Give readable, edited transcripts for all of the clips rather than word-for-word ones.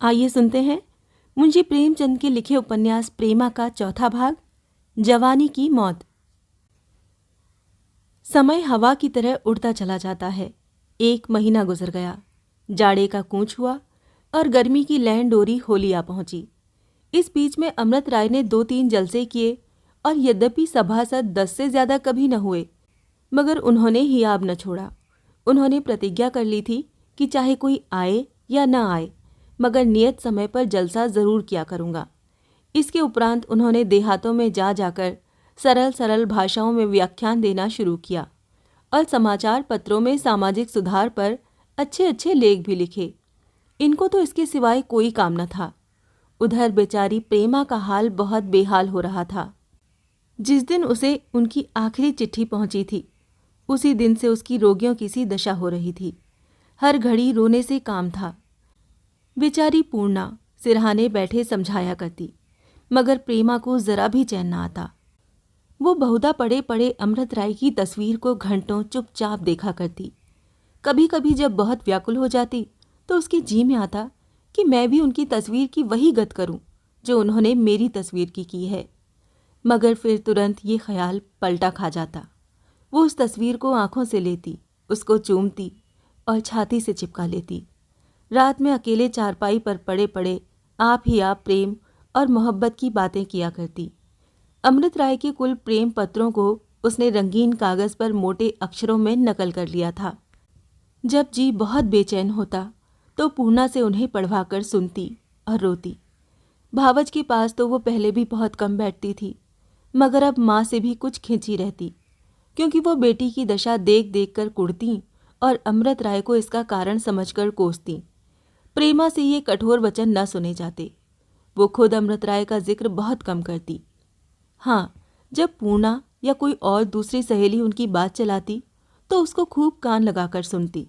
आइए सुनते हैं मुंशी प्रेमचंद के लिखे उपन्यास प्रेमा का चौथा भाग, जवानी की मौत। समय हवा की तरह उड़ता चला जाता है। 1 महीना गुजर गया। जाड़े का कूच हुआ और गर्मी की लहन डोरी होली आ पहुंची। इस बीच में अमृत राय ने 2-3 जलसे किए और यद्यपि सभासद 10 से ज्यादा कभी न हुए, मगर उन्होंने हियाब न छोड़ा। उन्होंने प्रतिज्ञा कर ली थी कि चाहे कोई आए या न आए, मगर नियत समय पर जलसा जरूर किया करूंगा। इसके उपरांत उन्होंने देहातों में जा जाकर सरल सरल भाषाओं में व्याख्यान देना शुरू किया और समाचार पत्रों में सामाजिक सुधार पर अच्छे अच्छे लेख भी लिखे। इनको तो इसके सिवाय कोई काम न था। उधर बेचारी प्रेमा का हाल बहुत बेहाल हो रहा था। जिस दिन उसे उनकी आखिरी चिट्ठी पहुंची थी, उसी दिन से उसकी रोगियों की सी दशा हो रही थी। हर घड़ी रोने से काम था। बेचारी पूर्णा सिरहाने बैठे समझाया करती, मगर प्रेमा को जरा भी चैन न आता। वो बहुधा पड़े पड़े अमृत राय की तस्वीर को घंटों चुपचाप देखा करती। कभी कभी जब बहुत व्याकुल हो जाती तो उसके जी में आता कि मैं भी उनकी तस्वीर की वही गत करूं जो उन्होंने मेरी तस्वीर की है। मगर फिर तुरंत ये ख्याल पलटा खा जाता। वो उस तस्वीर को आंखों से लेती, उसको चूमती और छाती से चिपका लेती। रात में अकेले चारपाई पर पड़े पड़े आप ही आप प्रेम और मोहब्बत की बातें किया करती। अमृत राय के कुल प्रेम पत्रों को उसने रंगीन कागज पर मोटे अक्षरों में नकल कर लिया था। जब जी बहुत बेचैन होता तो पूर्णा से उन्हें पढ़वाकर सुनती और रोती। भावज के पास तो वो पहले भी बहुत कम बैठती थी, मगर अब माँ से भी कुछ खिंची रहती, क्योंकि वो बेटी की दशा देख देख कर कुढ़ती और अमृत राय को इसका कारण समझकर कोसती। प्रेमा से ये कठोर वचन न सुने जाते। वो खुद अमृत राय का जिक्र बहुत कम करती। हाँ, जब पूर्णा या कोई और दूसरी सहेली उनकी बात चलाती तो उसको खूब कान लगाकर सुनती।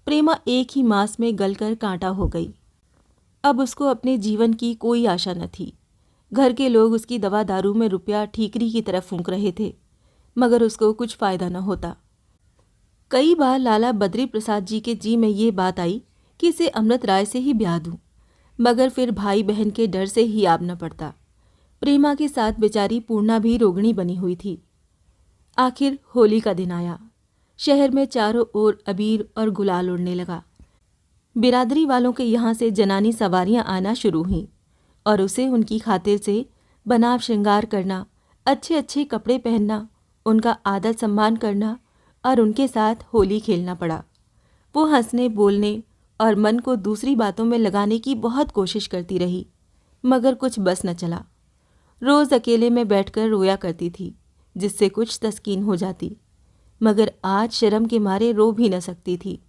प्रेमा एक ही मास में गलकर कांटा हो गई। अब उसको अपने जीवन की कोई आशा न थी। घर के लोग उसकी दवा दारू में रुपया ठीकरी की तरफ फूंक रहे थे, मगर उसको कुछ फायदा न होता। कई बार लाला बद्री प्रसाद जी के जी में ये बात आई कि इसे अमृत राय से ही ब्याह दूं, मगर फिर भाई बहन के डर से ही आब न पड़ता। प्रेमा के साथ बेचारी पूर्णा भी रोगणी बनी हुई थी। आखिर होली का दिन आया। शहर में चारों ओर अबीर और गुलाल उड़ने लगा। बिरादरी वालों के यहाँ से जनानी सवारियां आना शुरू हुईं और उसे उनकी खातिर से बनाव श्रृंगार करना, अच्छे अच्छे कपड़े पहनना, उनका आदर सम्मान करना और उनके साथ होली खेलना पड़ा। वो हंसने बोलने और मन को दूसरी बातों में लगाने की बहुत कोशिश करती रही, मगर कुछ बस न चला। रोज़ अकेले में बैठकर रोया करती थी, जिससे कुछ तस्कीन हो जाती, मगर आज शर्म के मारे रो भी न सकती थी।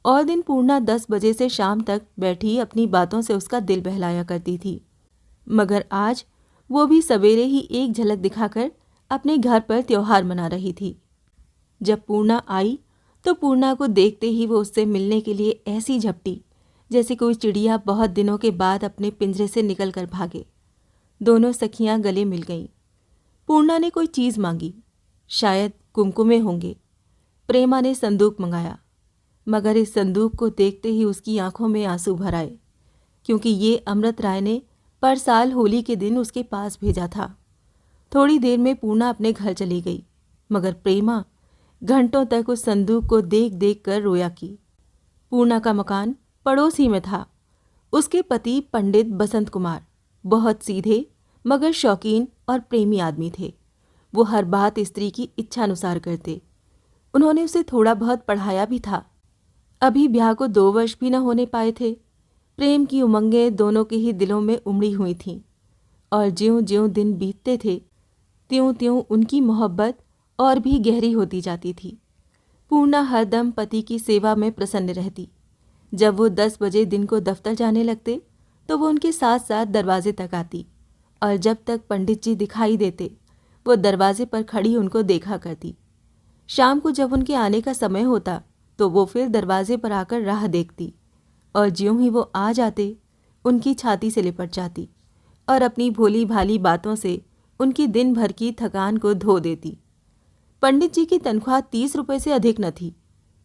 और दिन पूर्णा 10 बजे से शाम तक बैठी अपनी बातों से उसका दिल बहलाया करती थी, मगर आज वो भी सवेरे ही एक झलक दिखाकर अपने घर पर त्योहार मना रही थी। जब पूर्णा आई तो पूर्णा को देखते ही वो उससे मिलने के लिए ऐसी झपटी जैसे कोई चिड़िया बहुत दिनों के बाद अपने पिंजरे से निकल कर भागे। दोनों सखियां गले मिल गईं। पूर्णा ने कोई चीज़ मांगी, शायद कुमकुमे होंगे। प्रेमा ने संदूक मंगाया, मगर इस संदूक को देखते ही उसकी आंखों में आंसू भर आए, क्योंकि ये अमृत राय ने पर साल होली के दिन उसके पास भेजा था। थोड़ी देर में पूर्णा अपने घर चली गई, मगर प्रेमा घंटों तक उस संदूक को देख देख कर रोया की। पूर्णा का मकान पड़ोस ही में था। उसके पति पंडित बसंत कुमार बहुत सीधे मगर शौकीन और प्रेमी आदमी थे। वो हर बात स्त्री की इच्छानुसार करते। उन्होंने उसे थोड़ा बहुत पढ़ाया भी था। अभी ब्याह को 2 वर्ष भी न होने पाए थे। प्रेम की उमंगें दोनों के ही दिलों में उमड़ी हुई थीं, और ज्यों-ज्यों दिन बीतते थे त्यों-त्यों उनकी मोहब्बत और भी गहरी होती जाती थी। पूर्णा हरदम पति की सेवा में प्रसन्न रहती। जब वो 10 बजे दिन को दफ्तर जाने लगते तो वो उनके साथ साथ दरवाजे तक आती, और जब तक पंडित जी दिखाई देते वो दरवाजे पर खड़ी उनको देखा करती। शाम को जब उनके आने का समय होता तो वो फिर दरवाजे पर आकर राह देखती, और ज्यों ही वो आ जाते उनकी छाती से लिपट जाती और अपनी भोली भाली बातों से उनकी दिन भर की थकान को धो देती। पंडित जी की तनख्वाह 30 रुपए से अधिक न थी,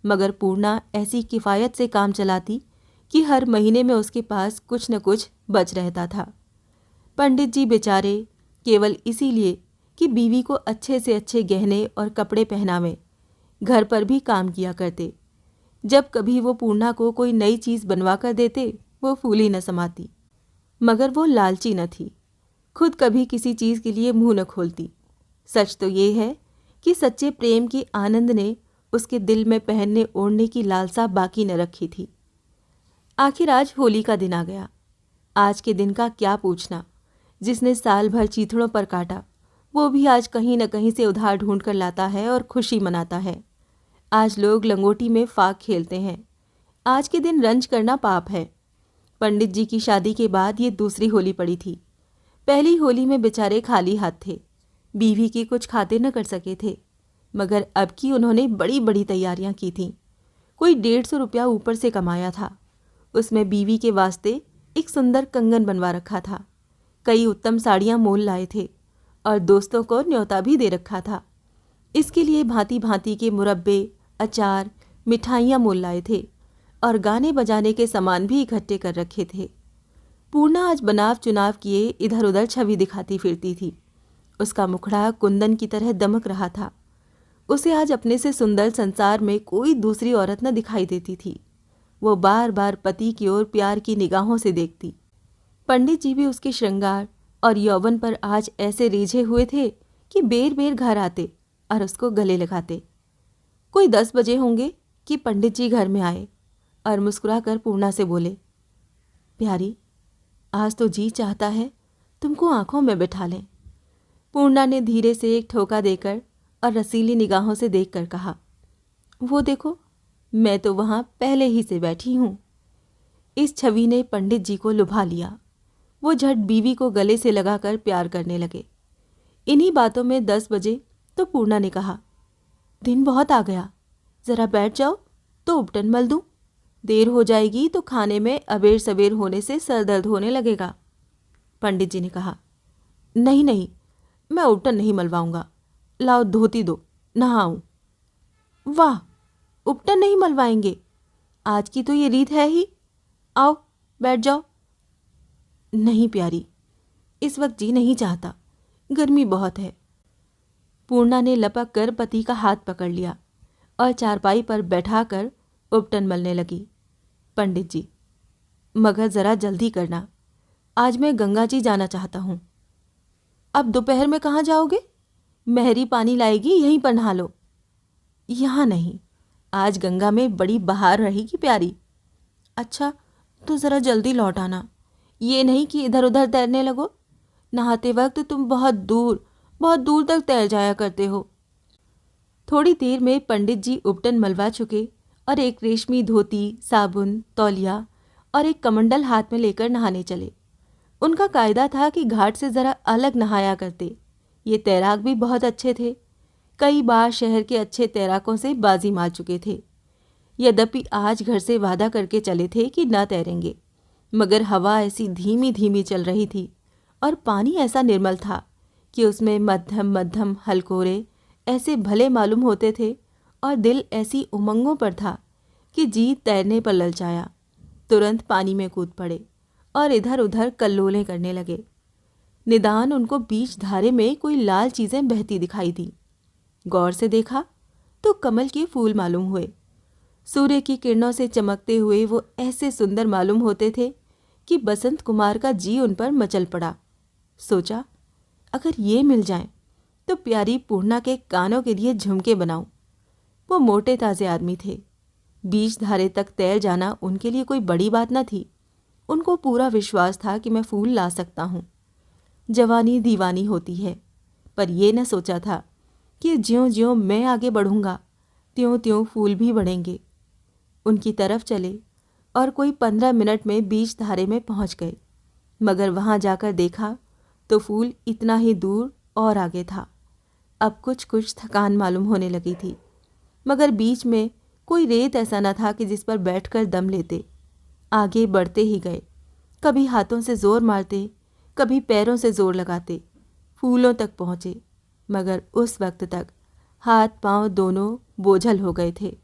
मगर पूर्णा ऐसी किफ़ायत से काम चलाती कि हर महीने में उसके पास कुछ न कुछ बच रहता था। पंडित जी बेचारे केवल इसीलिए कि बीवी को अच्छे से अच्छे गहने और कपड़े पहनावें, घर पर भी काम किया करते। जब कभी वो पूर्णा को कोई नई चीज़ बनवा कर देते, वो फूली न समाती। मगर वो लालची न थी, खुद कभी किसी चीज़ के लिए मुंह न खोलती। सच तो ये है कि सच्चे प्रेम की आनंद ने उसके दिल में पहनने ओढ़ने की लालसा बाकी न रखी थी। आखिर आज होली का दिन आ गया। आज के दिन का क्या पूछना, जिसने साल भर चीथड़ों पर काटा, वो भी आज कहीं न कहीं से उधार ढूंढ कर लाता है और खुशी मनाता है। आज लोग लंगोटी में फाग खेलते हैं। आज के दिन रंज करना पाप है। पंडित जी की शादी के बाद ये दूसरी होली पड़ी थी। पहली होली में बेचारे खाली हाथ थे, बीवी की कुछ खाते न कर सके थे। मगर अब की उन्होंने बड़ी बड़ी तैयारियां की थीं। कोई 150 रुपया ऊपर से कमाया था। उसमें बीवी के वास्ते एक सुंदर कंगन बनवा रखा था, कई उत्तम साड़ियां मोल लाए थे और दोस्तों को न्योता भी दे रखा था। इसके लिए भांति भांति के मुरब्बे, अचार, मिठाइयाँ मोल लाए थे और गाने बजाने के सामान भी इकट्ठे कर रखे थे। पूर्णा आज बनाव चुनाव किए इधर उधर छवि दिखाती फिरती थी। उसका मुखड़ा कुंदन की तरह दमक रहा था। उसे आज अपने से सुंदर संसार में कोई दूसरी औरत न दिखाई देती थी। वो बार बार पति की ओर प्यार की निगाहों से देखती। पंडित जी भी उसके श्रृंगार और यौवन पर आज ऐसे रीझे हुए थे कि बेर बेर घर आते और उसको गले लगाते। कोई 10 बजे होंगे कि पंडित जी घर में आए और मुस्कुराकर पूर्णा से बोले, प्यारी, आज तो जी चाहता है तुमको आंखों में बिठा लें। पूर्णा ने धीरे से एक ठोका देकर और रसीली निगाहों से देखकर कहा, वो देखो, मैं तो वहां पहले ही से बैठी हूं। इस छवि ने पंडित जी को लुभा लिया। वो झट बीवी को गले से लगाकर प्यार करने लगे। इन्हीं बातों में 10 बजे तो पूर्णा ने कहा, दिन बहुत आ गया, जरा बैठ जाओ तो उपटन मल दूं। देर हो जाएगी तो खाने में अबेर सवेर होने से सर दर्द होने लगेगा। पंडित जी ने कहा, नहीं नहीं, मैं उपटन नहीं मलवाऊंगा, लाओ धोती दो, नहाऊं। वाह, उपटन नहीं मलवाएंगे? आज की तो ये रीत है ही। आओ बैठ जाओ। नहीं प्यारी, इस वक्त जी नहीं चाहता, गर्मी बहुत है। पूर्णा ने लपक कर पति का हाथ पकड़ लिया और चारपाई पर बैठाकर उपटन मलने लगी। पंडित जी, मगर जरा जल्दी करना, आज मैं गंगा जी जाना चाहता हूं। अब दोपहर में कहाँ जाओगे? महरी पानी लाएगी, यहीं पर नहा लो। यहाँ नहीं, आज गंगा में बड़ी बहार रहेगी प्यारी। अच्छा, तो जरा जल्दी लौट आना, ये नहीं कि इधर उधर तैरने लगो। नहाते वक्त तुम बहुत दूर तक तैर जाया करते हो। थोड़ी देर में पंडित जी उपटन मलवा चुके और एक रेशमी धोती, साबुन, तौलिया और एक कमंडल हाथ में लेकर नहाने चले। उनका कायदा था कि घाट से जरा अलग नहाया करते। ये तैराक भी बहुत अच्छे थे, कई बार शहर के अच्छे तैराकों से बाजी मार चुके थे। यद्यपि आज घर से वादा करके चले थे कि न तैरेंगे, मगर हवा ऐसी धीमी धीमी चल रही थी और पानी ऐसा निर्मल था कि उसमें मध्यम मध्यम हलकोरे ऐसे भले मालूम होते थे और दिल ऐसी उमंगों पर था कि जी तैरने पर ललचाया। तुरंत पानी में कूद पड़े और इधर उधर कल्लोलें करने लगे। निदान उनको बीच धारे में कोई लाल चीज़ें बहती दिखाई दी। गौर से देखा तो कमल के फूल मालूम हुए। सूर्य की किरणों से चमकते हुए वो ऐसे सुंदर मालूम होते थे कि बसंत कुमार का जी उन पर मचल पड़ा। सोचा, अगर ये मिल जाएं तो प्यारी पूर्णा के कानों के लिए झुमके बनाऊं। वो मोटे ताजे आदमी थे। बीच धारे तक तैर जाना उनके लिए कोई बड़ी बात न थी। उनको पूरा विश्वास था कि मैं फूल ला सकता हूँ। जवानी दीवानी होती है, पर यह न सोचा था कि ज्यों-ज्यों मैं आगे बढ़ूंगा त्यों-त्यों फूल भी बढ़ेंगे। उनकी तरफ चले और कोई 15 मिनट में बीच धारे में पहुंच गए, मगर वहां जाकर देखा तो फूल इतना ही दूर और आगे था। अब कुछ कुछ थकान मालूम होने लगी थी, मगर बीच में कोई रेत ऐसा न था कि जिस पर बैठकर दम लेते। आगे बढ़ते ही गए, कभी हाथों से जोर मारते, कभी पैरों से जोर लगाते, फूलों तक पहुँचे, मगर उस वक्त तक हाथ पांव दोनों बोझल हो गए थे।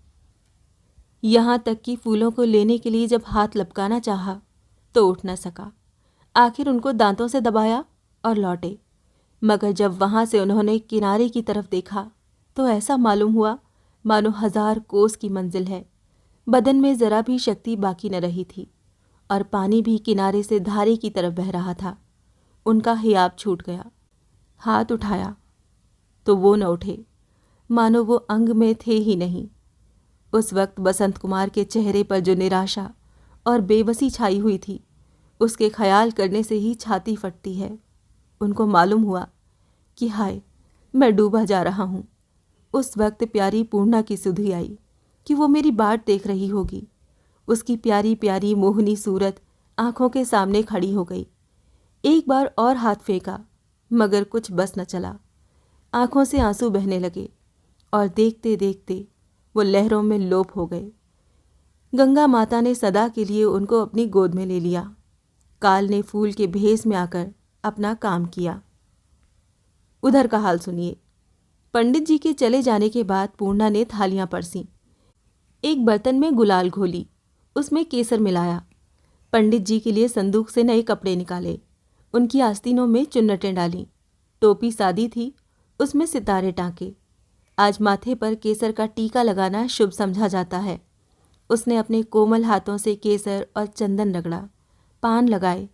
यहाँ तक कि फूलों को लेने के लिए जब हाथ लपकाना चाहा तो उठ न सका। आखिर उनको दांतों से दबाया और लौटे, मगर जब वहाँ से उन्होंने किनारे की तरफ देखा तो ऐसा मालूम हुआ मानो 1000 कोस की मंजिल है। बदन में जरा भी शक्ति बाकी न रही थी और पानी भी किनारे से धारे की तरफ बह रहा था। उनका हियाब छूट गया। हाथ उठाया तो वो न उठे, मानो वो अंग में थे ही नहीं। उस वक्त बसंत कुमार के चेहरे पर जो निराशा और बेबसी छाई हुई थी, उसके ख्याल करने से ही छाती फटती है। उनको मालूम हुआ कि हाय, मैं डूबा जा रहा हूँ। उस वक्त प्यारी पूर्णा की सुधि आई कि वो मेरी बाट देख रही होगी। उसकी प्यारी प्यारी मोहनी सूरत आंखों के सामने खड़ी हो गई। एक बार और हाथ फेंका, मगर कुछ बस न चला। आंखों से आंसू बहने लगे और देखते देखते वो लहरों में लोप हो गए। गंगा माता ने सदा के लिए उनको अपनी गोद में ले लिया। काल ने फूल के भेस में आकर अपना काम किया। उधर का हाल सुनिए। पंडित जी के चले जाने के बाद पूर्णा ने थालियां परसीं। एक बर्तन में गुलाल घोली, उसमें केसर मिलाया। पंडित जी के लिए संदूक से नए कपड़े निकाले, उनकी आस्तीनों में चुन्नटें डालीं। टोपी सादी थी, उसमें सितारे टाँके। आज माथे पर केसर का टीका लगाना शुभ समझा जाता है। उसने अपने कोमल हाथों से केसर और चंदन रगड़ा, पान लगाए,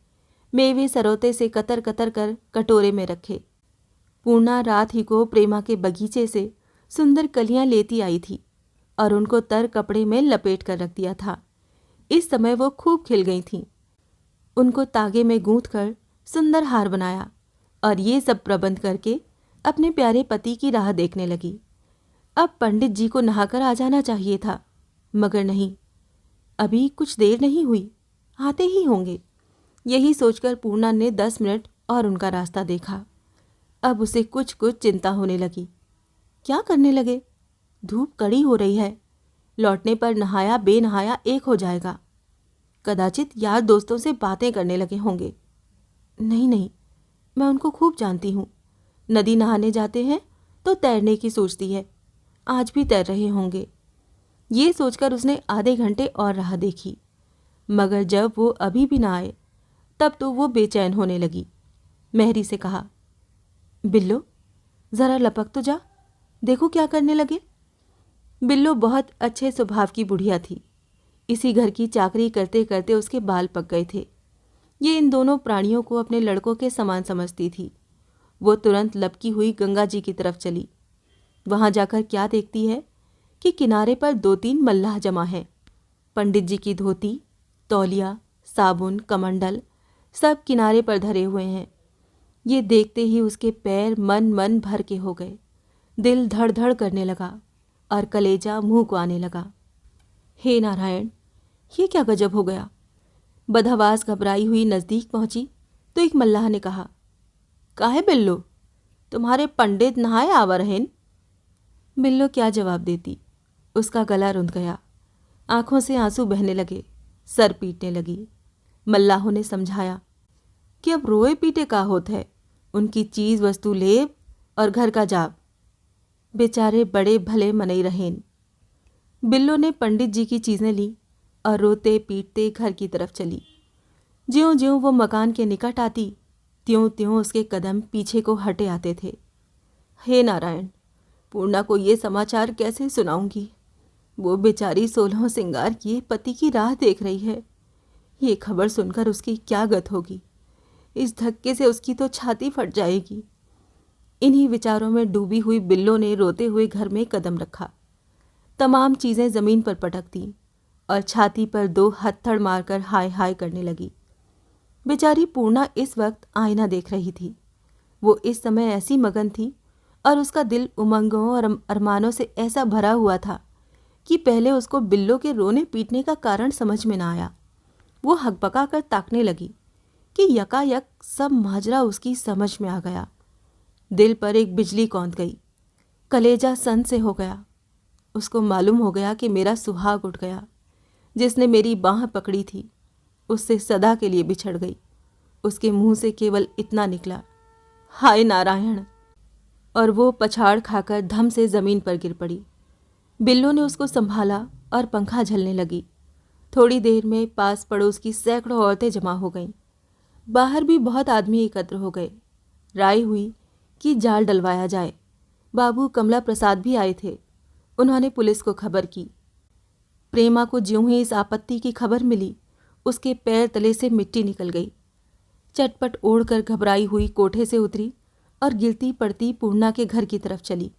मेवे सरोते से कतर कतर कर कटोरे में रखे। पूर्णा रात ही को प्रेमा के बगीचे से सुंदर कलियां लेती आई थी और उनको तर कपड़े में लपेट कर रख दिया था। इस समय वो खूब खिल गई थीं। उनको तागे में गूंथ कर सुंदर हार बनाया और ये सब प्रबंध करके अपने प्यारे पति की राह देखने लगी। अब पंडित जी को नहाकर आ जाना चाहिए था, मगर नहीं, अभी कुछ देर नहीं हुई, आते ही होंगे। यही सोचकर पूर्णा ने 10 मिनट और उनका रास्ता देखा। अब उसे कुछ कुछ चिंता होने लगी। क्या करने लगे? धूप कड़ी हो रही है, लौटने पर नहाया बेनहाया एक हो जाएगा। कदाचित यार दोस्तों से बातें करने लगे होंगे। नहीं नहीं, मैं उनको खूब जानती हूँ। नदी नहाने जाते हैं तो तैरने की सोचती है, आज भी तैर रहे होंगे। ये सोचकर उसने आधे घंटे और राह देखी, मगर जब वो अभी भी ना आए तब तो वो बेचैन होने लगी। मेहरी से कहा, बिल्लो ज़रा लपक तो जा, देखो क्या करने लगे। बिल्लो बहुत अच्छे स्वभाव की बुढ़िया थी। इसी घर की चाकरी करते करते उसके बाल पक गए थे। ये इन दोनों प्राणियों को अपने लड़कों के समान समझती थी। वो तुरंत लपकी हुई गंगा जी की तरफ चली। वहां जाकर क्या देखती है कि किनारे पर 2-3 मल्लाह जमा हैं। पंडित जी की धोती, तौलिया, साबुन, कमंडल सब किनारे पर धरे हुए हैं। ये देखते ही उसके पैर मन भर के हो गए। दिल धड़ धड़ करने लगा और कलेजा मुंह को आने लगा। हे नारायण, ये क्या गजब हो गया। बदहवास घबराई हुई नज़दीक पहुंची तो एक मल्लाह ने कहा, काहे बिल्लो, तुम्हारे पंडित नहाए आवर हैं? बिल्लो क्या जवाब देती। उसका गला रुंध गया, आंखों से आंसू बहने लगे, सर पीटने लगी। मल्लाहों ने समझाया कि अब रोए पीटे का होत है, उनकी चीज़ वस्तु लेब और घर का जाब। बेचारे बड़े भले मनई रहेन। बिल्लो ने पंडित जी की चीज़ें ली और रोते पीटते घर की तरफ चली। ज्यों ज्यों वो मकान के निकट आती, त्यों त्यों उसके कदम पीछे को हटे आते थे। हे नारायण, पूर्णा को ये समाचार कैसे सुनाऊंगी। वो बेचारी 16 सिंगार किए पति की राह देख रही है। ये खबर सुनकर उसकी क्या गत होगी। इस धक्के से उसकी तो छाती फट जाएगी। इन्हीं विचारों में डूबी हुई बिल्लो ने रोते हुए घर में कदम रखा। तमाम चीज़ें ज़मीन पर पटक दीं और छाती पर 2 हत्थड़ मारकर हाय हाय करने लगी। बेचारी पूर्णा इस वक्त आईना देख रही थी। वो इस समय ऐसी मगन थी और उसका दिल उमंगों और अरमानों से ऐसा भरा हुआ था कि पहले उसको बिल्लो के रोने पीटने का कारण समझ में ना आया। वो हकबका कर ताकने लगी कि यकायक सब माजरा उसकी समझ में आ गया। दिल पर एक बिजली कौंध गई, कलेजा सन से हो गया। उसको मालूम हो गया कि मेरा सुहाग उठ गया। जिसने मेरी बाह पकड़ी थी उससे सदा के लिए बिछड़ गई। उसके मुंह से केवल इतना निकला, हाय नारायण, और वो पछाड़ खाकर धम से जमीन पर गिर पड़ी। बिल्लो ने उसको संभाला और पंखा झलने लगी। थोड़ी देर में पास पड़ोस की सैकड़ों औरतें जमा हो गईं। बाहर भी बहुत आदमी एकत्र हो गए। राय हुई कि जाल डलवाया जाए। बाबू कमला प्रसाद भी आए थे। उन्होंने पुलिस को खबर की। प्रेमा को ज्यों ही इस आपत्ति की खबर मिली, उसके पैर तले से मिट्टी निकल गई। चटपट ओढ़कर घबराई हुई कोठे से उतरी और गिरती पड़ती पूर्णा के घर की तरफ चली।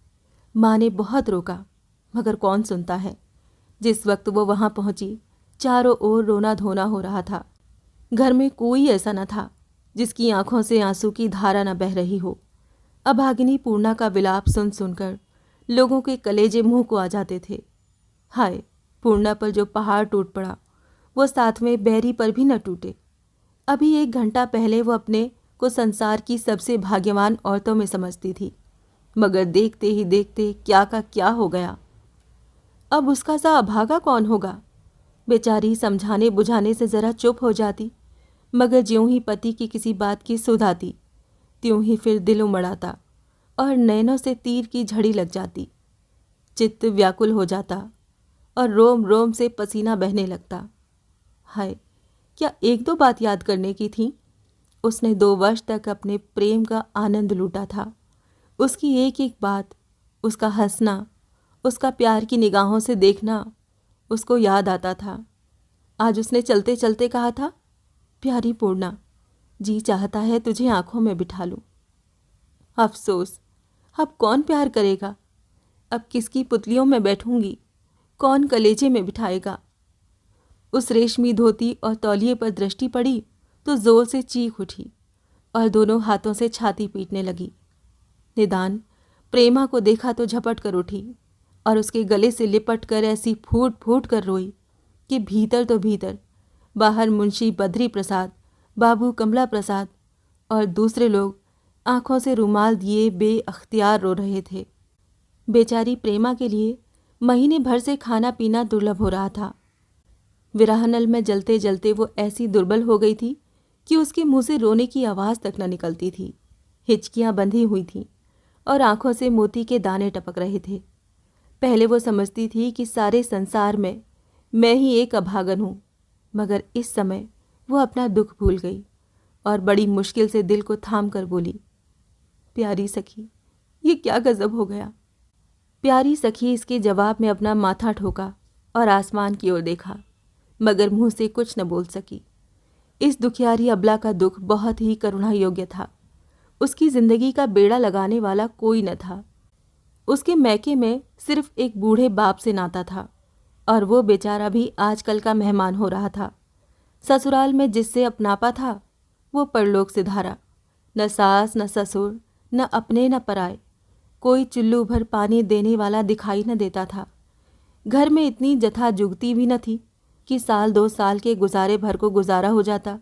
माँ ने बहुत रोका, मगर कौन सुनता है। जिस वक्त वो वहां पहुंची, चारों ओर रोना धोना हो रहा था। घर में कोई ऐसा न था जिसकी आंखों से आंसू की धारा न बह रही हो। अभागिनी पूर्णा का विलाप सुन सुनकर लोगों के कलेजे मुंह को आ जाते थे। हाय, पूर्णा पर जो पहाड़ टूट पड़ा, वो साथ में बैरी पर भी न टूटे। अभी 1 घंटा पहले वो अपने को संसार की सबसे भाग्यवान औरतों में समझती थी, मगर देखते ही देखते क्या का क्या हो गया। अब उसका सा अभागा कौन होगा। बेचारी समझाने बुझाने से जरा चुप हो जाती, मगर ज्यों ही पति की किसी बात की सुध आती, त्यों ही फिर दिल उमड़ आता और नैनों से तीर की झड़ी लग जाती। चित्त व्याकुल हो जाता और रोम रोम से पसीना बहने लगता। हाय, क्या 1-2 बात याद करने की थी। उसने 2 वर्ष तक अपने प्रेम का आनंद लूटा था। उसकी एक एक बात, उसका हंसना, उसका प्यार की निगाहों से देखना उसको याद आता था। आज उसने चलते चलते कहा था, प्यारी पूर्णा, जी चाहता है तुझे आंखों में बिठा लूं। अफसोस, अब कौन प्यार करेगा। अब किसकी पुतलियों में बैठूंगी, कौन कलेजे में बिठाएगा। उस रेशमी धोती और तौलिए पर दृष्टि पड़ी तो जोर से चीख उठी और दोनों हाथों से छाती पीटने लगी। निदान प्रेमा को देखा तो झपट कर उठी और उसके गले से लिपट कर ऐसी फूट फूट कर रोई कि भीतर तो भीतर, बाहर मुंशी बद्री प्रसाद, बाबू कमला प्रसाद और दूसरे लोग आंखों से रुमाल दिए बेअख्तियार रो रहे थे। बेचारी प्रेमा के लिए महीने भर से खाना पीना दुर्लभ हो रहा था। विरहनल में जलते जलते वो ऐसी दुर्बल हो गई थी कि उसके मुंह से रोने की आवाज़ तक न निकलती थी। हिचकियां बंधी हुई थीं और आंखों से मोती के दाने टपक रहे थे। पहले वो समझती थी कि सारे संसार में मैं ही एक अभागन हूँ, मगर इस समय वो अपना दुख भूल गई और बड़ी मुश्किल से दिल को थाम कर बोली, प्यारी सखी, ये क्या गजब हो गया। प्यारी सखी इसके जवाब में अपना माथा ठोका और आसमान की ओर देखा, मगर मुंह से कुछ न बोल सकी। इस दुखियारी अबला का दुख बहुत ही करुणा योग्य था। उसकी जिंदगी का बेड़ा लगाने वाला कोई न था। उसके मैके में सिर्फ एक बूढ़े बाप से नाता था और वो बेचारा भी आजकल का मेहमान हो रहा था। ससुराल में जिससे अपनापा था वो परलोक से धारा। न सास न ससुर, न अपने न पराए, कोई चुल्लू भर पानी देने वाला दिखाई न देता था। घर में इतनी जथा जुगती भी न थी कि 1-2 साल के गुजारे भर को गुजारा हो जाता।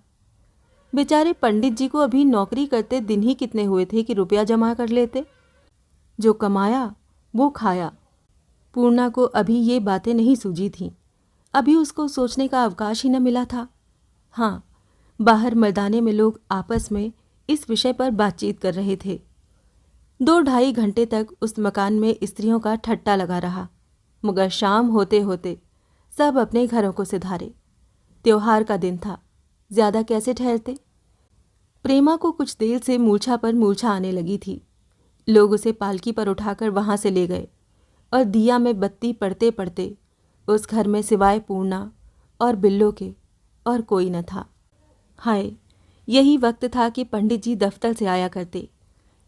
बेचारे पंडित जी को अभी नौकरी करते दिन ही कितने हुए थे कि रुपया जमा कर लेते। जो कमाया वो खाया। पूर्णा को अभी ये बातें नहीं सूझी थीं। अभी उसको सोचने का अवकाश ही न मिला था। हाँ, बाहर मैदाने में लोग आपस में इस विषय पर बातचीत कर रहे थे। 2-2.5 घंटे तक उस मकान में स्त्रियों का ठट्टा लगा रहा, मगर शाम होते होते सब अपने घरों को सिधारे। त्योहार का दिन था, ज्यादा कैसे ठहरते। प्रेमा को कुछ देर से मूर्छा पर मूर्छा आने लगी थी। लोग उसे पालकी पर उठाकर वहां से ले गए और दिया में बत्ती पड़ते पड़ते उस घर में सिवाय पूर्णा और बिल्लो के और कोई न था। हाय, यही वक्त था कि पंडित जी दफ्तर से आया करते।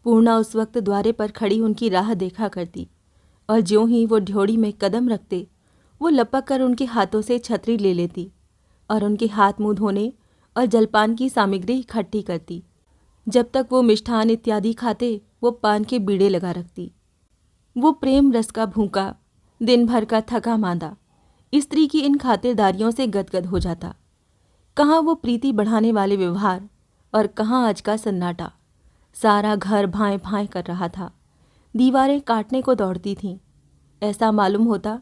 पूर्णा उस वक्त द्वारे पर खड़ी उनकी राह देखा करती और ज्यों ही वो ड्योढ़ी में कदम रखते, वो लपक कर उनके हाथों से छतरी ले लेती और उनके हाथ मुंह धोने और जलपान की सामग्री इकट्ठी करती। जब तक वो मिष्ठान इत्यादि खाते, वो पान के बीड़े लगा रखती। वो प्रेम रस का भूखा, दिन भर का थका मांदा स्त्री की इन खातिरदारियों से गदगद हो जाता। कहाँ वो प्रीति बढ़ाने वाले व्यवहार और कहाँ आज का सन्नाटा। सारा घर भाएं भाएं कर रहा था। दीवारें काटने को दौड़ती थीं। ऐसा मालूम होता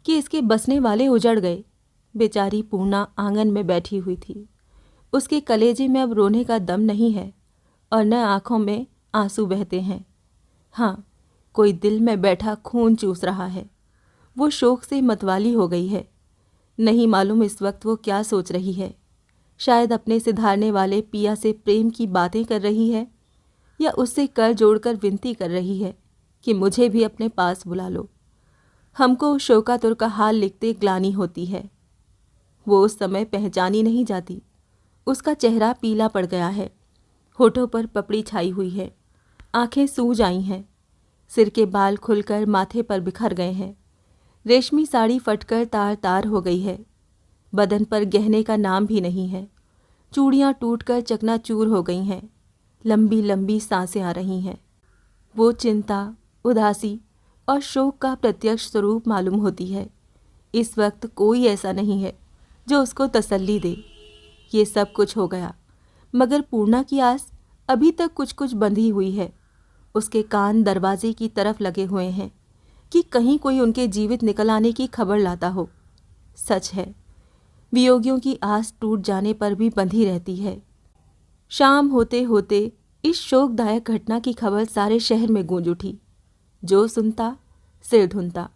कि इसके बसने वाले उजड़ गए। बेचारी पूर्णा आंगन में बैठी हुई थी। उसके कलेजे में अब रोने का दम नहीं है और न आंखों में आंसू बहते हैं। हाँ, कोई दिल में बैठा खून चूस रहा है। वो शोक से मतवाली हो गई है। नहीं मालूम इस वक्त वो क्या सोच रही है। शायद अपने सिधारने वाले पिया से प्रेम की बातें कर रही है, या उससे कर जोड़कर विनती कर रही है कि मुझे भी अपने पास बुला लो। हमको शोकातुर का हाल लिखते ग्लानि होती है। वो उस समय पहचानी नहीं जाती। उसका चेहरा पीला पड़ गया है, होठों पर पपड़ी छाई हुई है, आंखें सूज आई हैं, सिर के बाल खुलकर माथे पर बिखर गए हैं, रेशमी साड़ी फटकर तार तार हो गई है, बदन पर गहने का नाम भी नहीं है, चूड़ियाँ टूटकर चकनाचूर हो गई हैं, लंबी लंबी सांसें आ रही हैं। वो चिंता, उदासी और शोक का प्रत्यक्ष स्वरूप मालूम होती है। इस वक्त कोई ऐसा नहीं है जो उसको तसल्ली दे। ये सब कुछ हो गया, मगर पूर्णा की आस अभी तक कुछ कुछ बंधी हुई है। उसके कान दरवाजे की तरफ लगे हुए हैं कि कहीं कोई उनके जीवित निकल आने की खबर लाता हो। सच है, वियोगियों की आस टूट जाने पर भी बंधी रहती है। शाम होते होते इस शोकदायक घटना की खबर सारे शहर में गूंज उठी। जो सुनता सिर धुनता।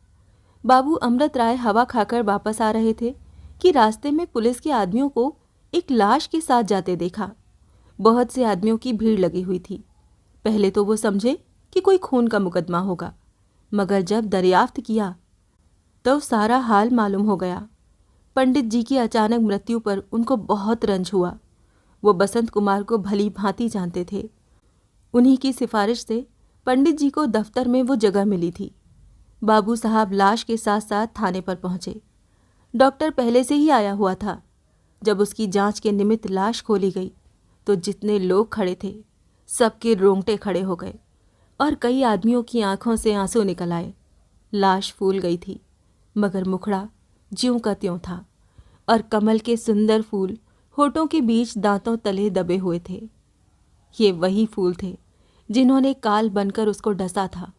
बाबू अमृत राय हवा खाकर वापस आ रहे थे कि रास्ते में पुलिस के आदमियों को एक लाश के साथ जाते देखा। बहुत से आदमियों की भीड़ लगी हुई थी। पहले तो वो समझे कि कोई खून का मुकदमा होगा, मगर जब दरियाफ्त किया तो सारा हाल मालूम हो गया। पंडित जी की अचानक मृत्यु पर उनको बहुत रंज हुआ। वो बसंत कुमार को भली भांति जानते थे। उन्हीं की सिफारिश से पंडित जी को दफ्तर में वो जगह मिली थी। बाबू साहब लाश के साथ साथ थाने पर पहुंचे। डॉक्टर पहले से ही आया हुआ था। जब उसकी जांच के निमित्त लाश खोली गई तो जितने लोग खड़े थे सबके रोंगटे खड़े हो गए और कई आदमियों की आंखों से आंसू निकल आए। लाश फूल गई थी, मगर मुखड़ा ज्यों का त्यों था और कमल के सुंदर फूल होठों के बीच दांतों तले दबे हुए थे। ये वही फूल थे जिन्होंने काल बनकर उसको डसा था।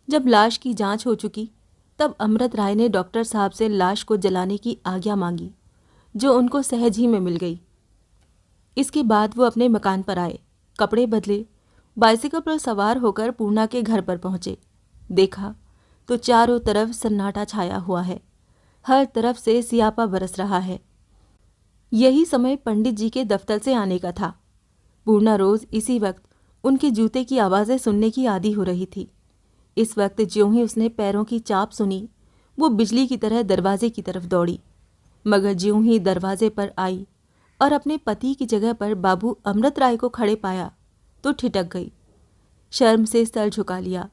जब लाश की जांच हो चुकी तब अमृत राय ने डॉक्टर साहब से लाश को जलाने की आज्ञा मांगी, जो उनको सहज ही में मिल गई। इसके बाद वो अपने मकान पर आए, कपड़े बदले, बाइसिकल पर सवार होकर पूर्णा के घर पर पहुंचे। देखा तो चारों तरफ सन्नाटा छाया हुआ है। हर तरफ से सियापा बरस रहा है। यही समय पंडित जी के दफ्तर से आने का था। पूर्णा रोज इसी वक्त उनके जूते की आवाज़ें सुनने की आदी हो रही थी। इस वक्त ज्यों ही उसने पैरों की चाप सुनी, वो बिजली की तरह दरवाजे की तरफ दौड़ी, मगर ज्यों ही दरवाजे पर आई और अपने पति की जगह पर बाबू अमृत राय को खड़े पाया तो ठिठक गई। शर्म से सर झुका लिया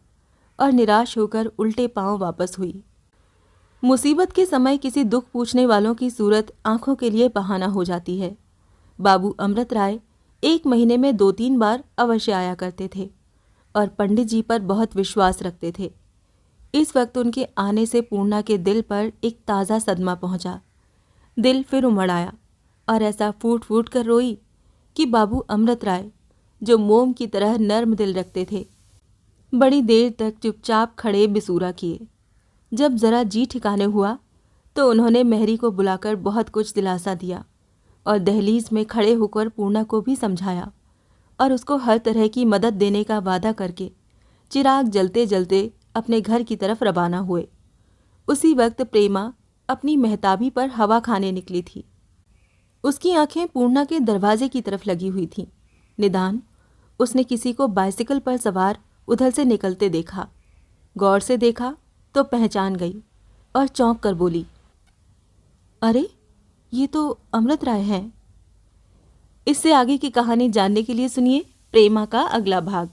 और निराश होकर उल्टे पांव वापस हुई। मुसीबत के समय किसी दुख पूछने वालों की सूरत आंखों के लिए बहाना हो जाती है। बाबू अमृत राय 1 महीने में 2-3 बार अवश्य आया करते थे और पंडित जी पर बहुत विश्वास रखते थे। इस वक्त उनके आने से पूर्णा के दिल पर एक ताज़ा सदमा पहुंचा। दिल फिर उमड़ आया और ऐसा फूट फूट कर रोई कि बाबू अमृत राय, जो मोम की तरह नर्म दिल रखते थे, बड़ी देर तक चुपचाप खड़े बिसूरा किए। जब जरा जी ठिकाने हुआ तो उन्होंने मेहरी को बुलाकर बहुत कुछ दिलासा दिया और दहलीज में खड़े होकर पूर्णा को भी समझाया और उसको हर तरह की मदद देने का वादा करके चिराग जलते जलते अपने घर की तरफ रवाना हुए। उसी वक्त प्रेमा अपनी मेहताबी पर हवा खाने निकली थी। उसकी आंखें पूर्णा के दरवाजे की तरफ लगी हुई थीं। निदान उसने किसी को बाइसिकल पर सवार उधर से निकलते देखा। गौर से देखा तो पहचान गई और चौंक कर बोली, अरे ये तो अमृत राय हैं। इससे आगे की कहानी जानने के लिए सुनिए प्रेमा का अगला भाग।